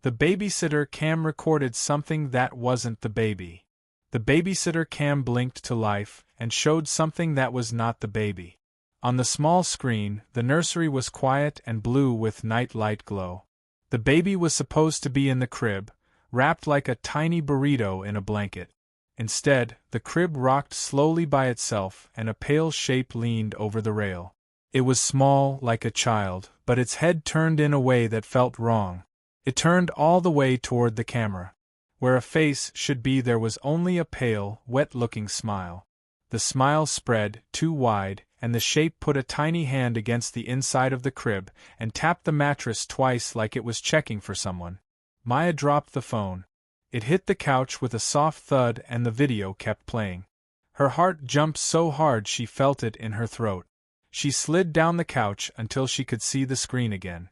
The babysitter cam recorded something that wasn't the baby. The babysitter cam blinked to life and showed something that was not the baby. On the small screen, the nursery was quiet and blue with night light glow. The baby was supposed to be in the crib, wrapped like a tiny burrito in a blanket. Instead, the crib rocked slowly by itself and a pale shape leaned over the rail. It was small, like a child, but its head turned in a way that felt wrong. It turned all the way toward the camera. Where a face should be there was only a pale, wet-looking smile. The smile spread, too wide, and the shape put a tiny hand against the inside of the crib and tapped the mattress twice like it was checking for someone. Maya dropped the phone. It hit the couch with a soft thud and the video kept playing. Her heart jumped so hard she felt it in her throat. She slid down the couch until she could see the screen again.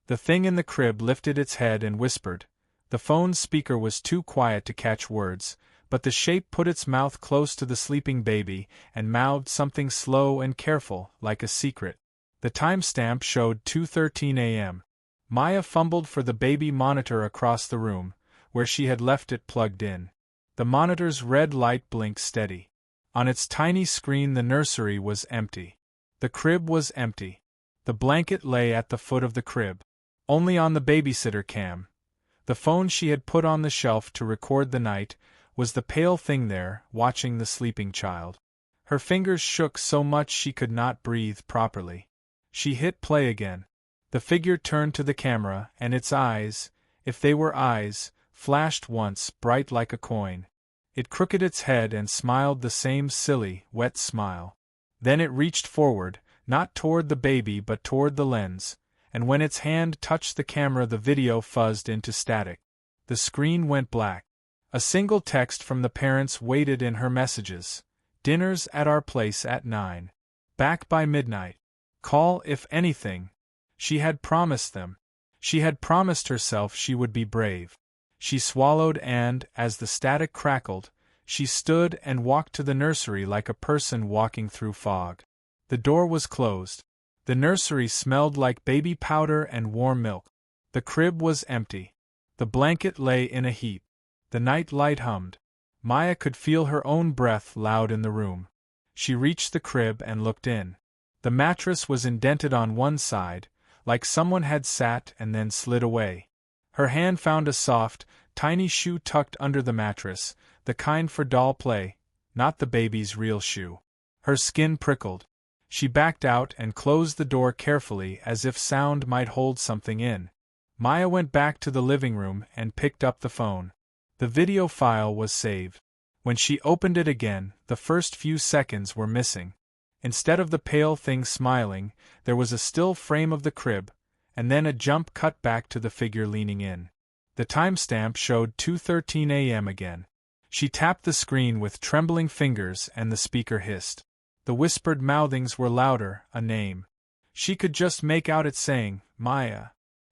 The thing in the crib lifted its head and whispered. The phone's speaker was too quiet to catch words, but the shape put its mouth close to the sleeping baby and mouthed something slow and careful, like a secret. The timestamp showed 2:13 a.m. Maya fumbled for the baby monitor across the room, where she had left it plugged in. The monitor's red light blinked steady. On its tiny screen the nursery was empty. The crib was empty. The blanket lay at the foot of the crib. Only on the babysitter cam, the phone she had put on the shelf to record the night, was the pale thing there, watching the sleeping child. Her fingers shook so much she could not breathe properly. She hit play again. The figure turned to the camera, and its eyes, if they were eyes, flashed once, bright like a coin. It crooked its head and smiled the same silly, wet smile. Then it reached forward, not toward the baby but toward the lens, and when its hand touched the camera the video fuzzed into static. The screen went black. A single text from the parents waited in her messages. Dinner's at our place at 9. Back by midnight. Call if anything. She had promised them. She had promised herself she would be brave. She swallowed and, as the static crackled, she stood and walked to the nursery like a person walking through fog. The door was closed. The nursery smelled like baby powder and warm milk. The crib was empty. The blanket lay in a heap. The night light hummed. Maya could feel her own breath loud in the room. She reached the crib and looked in. The mattress was indented on one side, like someone had sat and then slid away. Her hand found a soft, tiny shoe tucked under the mattress, the kind for doll play, not the baby's real shoe. Her skin prickled. She backed out and closed the door carefully as if sound might hold something in. Maya went back to the living room and picked up the phone. The video file was saved. When she opened it again, the first few seconds were missing. Instead of the pale thing smiling, there was a still frame of the crib, and then a jump cut back to the figure leaning in. The timestamp showed 2:13 a.m. again. She tapped the screen with trembling fingers and the speaker hissed. The whispered mouthings were louder, a name. She could just make out it saying, Maya.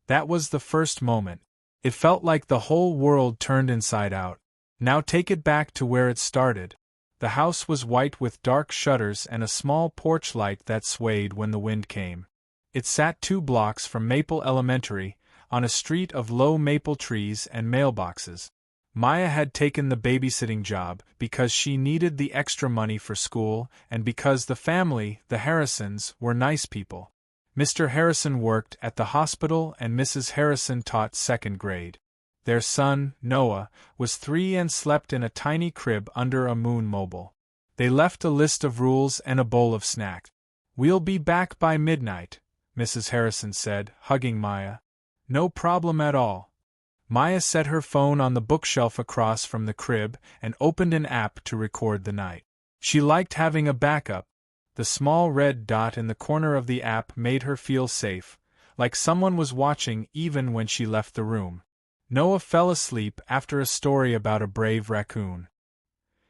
That was the first moment. It felt like the whole world turned inside out. Now take it back to where it started. The house was white with dark shutters and a small porch light that swayed when the wind came. It sat 2 blocks from Maple Elementary, on a street of low maple trees and mailboxes. Maya had taken the babysitting job because she needed the extra money for school and because the family, the Harrisons, were nice people. Mr. Harrison worked at the hospital and Mrs. Harrison taught 2nd grade. Their son, Noah, was 3 and slept in a tiny crib under a moon mobile. They left a list of rules and a bowl of snack. We'll be back by midnight, Mrs. Harrison said, hugging Maya. No problem at all. Maya set her phone on the bookshelf across from the crib and opened an app to record the night. She liked having a backup. The small red dot in the corner of the app made her feel safe, like someone was watching even when she left the room. Noah fell asleep after a story about a brave raccoon.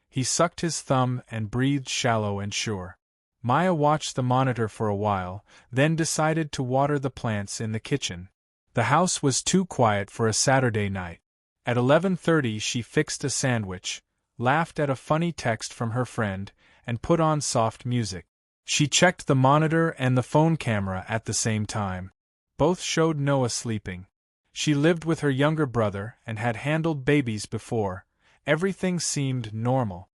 He sucked his thumb and breathed shallow and sure. Maya watched the monitor for a while, then decided to water the plants in the kitchen. The house was too quiet for a Saturday night. At 11:30 she fixed a sandwich, laughed at a funny text from her friend, and put on soft music. She checked the monitor and the phone camera at the same time. Both showed Noah sleeping. She lived with her younger brother and had handled babies before. Everything seemed normal.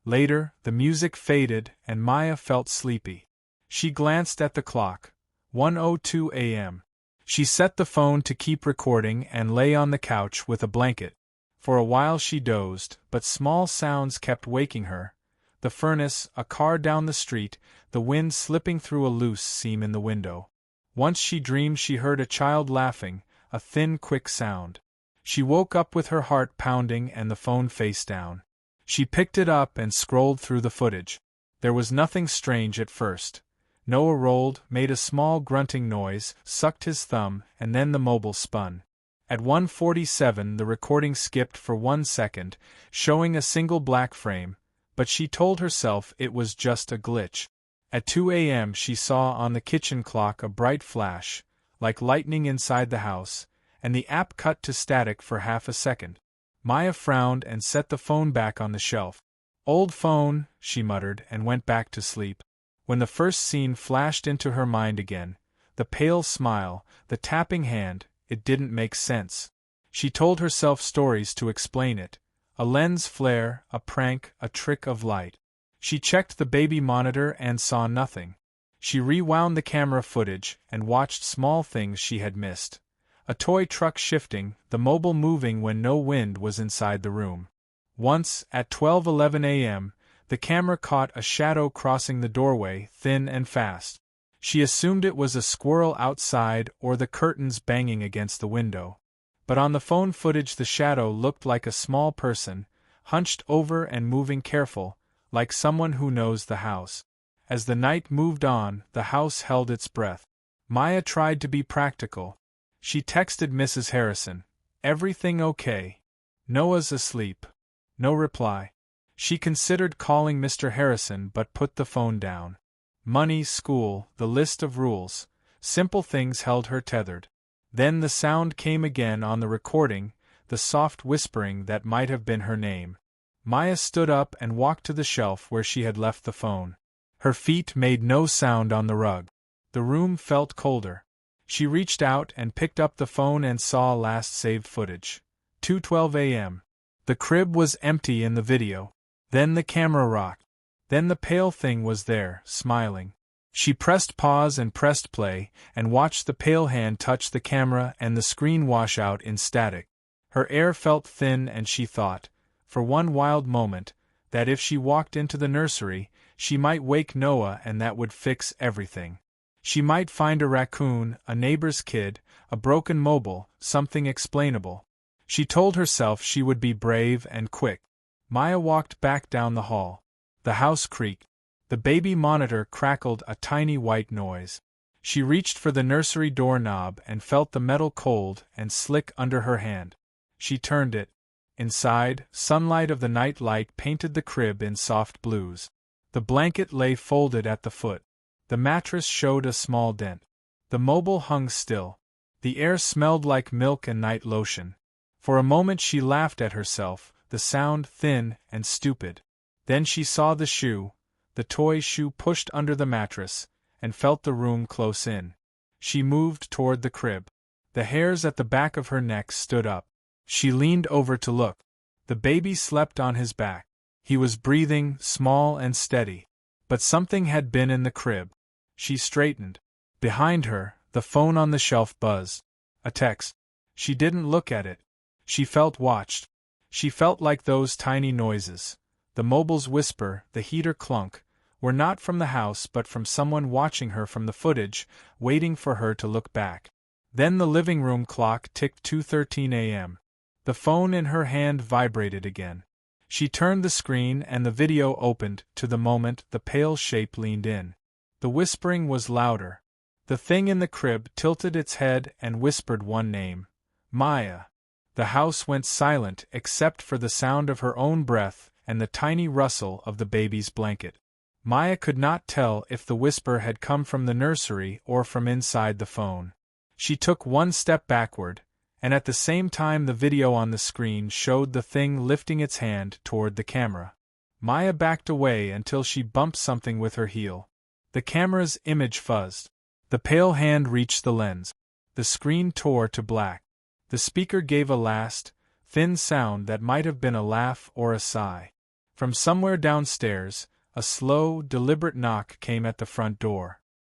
Later, the music faded and Maya felt sleepy. She glanced at the clock. 1:02 a.m. She set the phone to keep recording and lay on the couch with a blanket. For a while she dozed, but small sounds kept waking her. The furnace, a car down the street, the wind slipping through a loose seam in the window. Once she dreamed she heard a child laughing, a thin, quick sound. She woke up with her heart pounding and the phone face down. She picked it up and scrolled through the footage. There was nothing strange at first. Noah rolled, made a small grunting noise, sucked his thumb, and then the mobile spun. At 1:47 the recording skipped for 1 second, showing a single black frame, but she told herself it was just a glitch. At 2 a.m. she saw on the kitchen clock a bright flash, like lightning inside the house, and the app cut to static for half a second. Maya frowned and set the phone back on the shelf. "Old phone," she muttered and went back to sleep. When the first scene flashed into her mind again, the pale smile, the tapping hand, it didn't make sense. She told herself stories to explain it. A lens flare, a prank, a trick of light. She checked the baby monitor and saw nothing. She rewound the camera footage and watched small things she had missed. A toy truck shifting, the mobile moving when no wind was inside the room. Once, at 12:11 a.m., the camera caught a shadow crossing the doorway, thin and fast. She assumed it was a squirrel outside or the curtains banging against the window. But on the phone footage the shadow looked like a small person, hunched over and moving careful, like someone who knows the house. As the night moved on, the house held its breath. Maya tried to be practical. She texted Mrs. Harrison, "Everything okay? Noah's asleep." No reply. She considered calling Mr. Harrison but put the phone down. Money, school, the list of rules, simple things held her tethered. Then the sound came again on the recording, the soft whispering that might have been her name. Maya stood up and walked to the shelf where she had left the phone. Her feet made no sound on the rug. The room felt colder. She reached out and picked up the phone and saw last saved footage. 2:12 a.m. The crib was empty in the video. Then the camera rocked. Then the pale thing was there, smiling. She pressed pause and pressed play, and watched the pale hand touch the camera and the screen wash out in static. Her air felt thin and she thought, for one wild moment, that if she walked into the nursery, she might wake Noah and that would fix everything. She might find a raccoon, a neighbor's kid, a broken mobile, something explainable. She told herself she would be brave and quick. Maya walked back down the hall. The house creaked. The baby monitor crackled a tiny white noise. She reached for the nursery doorknob and felt the metal cold and slick under her hand. She turned it. Inside, sunlight of the night light painted the crib in soft blues. The blanket lay folded at the foot. The mattress showed a small dent. The mobile hung still. The air smelled like milk and night lotion. For a moment she laughed at herself, the sound thin and stupid. Then she saw the shoe, the toy shoe pushed under the mattress, and felt the room close in. She moved toward the crib. The hairs at the back of her neck stood up. She leaned over to look. The baby slept on his back. He was breathing, small and steady. But something had been in the crib. She straightened. Behind her, the phone on the shelf buzzed. A text. She didn't look at it. She felt watched. She felt like those tiny noises. The mobile's whisper, the heater clunk, were not from the house but from someone watching her from the footage, waiting for her to look back. Then the living room clock ticked 2:13 a.m. The phone in her hand vibrated again. She turned the screen and the video opened. To the moment the pale shape leaned in. The whispering was louder. The thing in the crib tilted its head and whispered one name. Maya. The house went silent except for the sound of her own breath and the tiny rustle of the baby's blanket. Maya could not tell if the whisper had come from the nursery or from inside the phone. She took one step backward, and at the same time the video on the screen showed the thing lifting its hand toward the camera. Maya backed away until she bumped something with her heel. The camera's image fuzzed. The pale hand reached the lens. The screen tore to black. The speaker gave a last, thin sound that might have been a laugh or a sigh. From somewhere downstairs, a slow, deliberate knock came at the front door.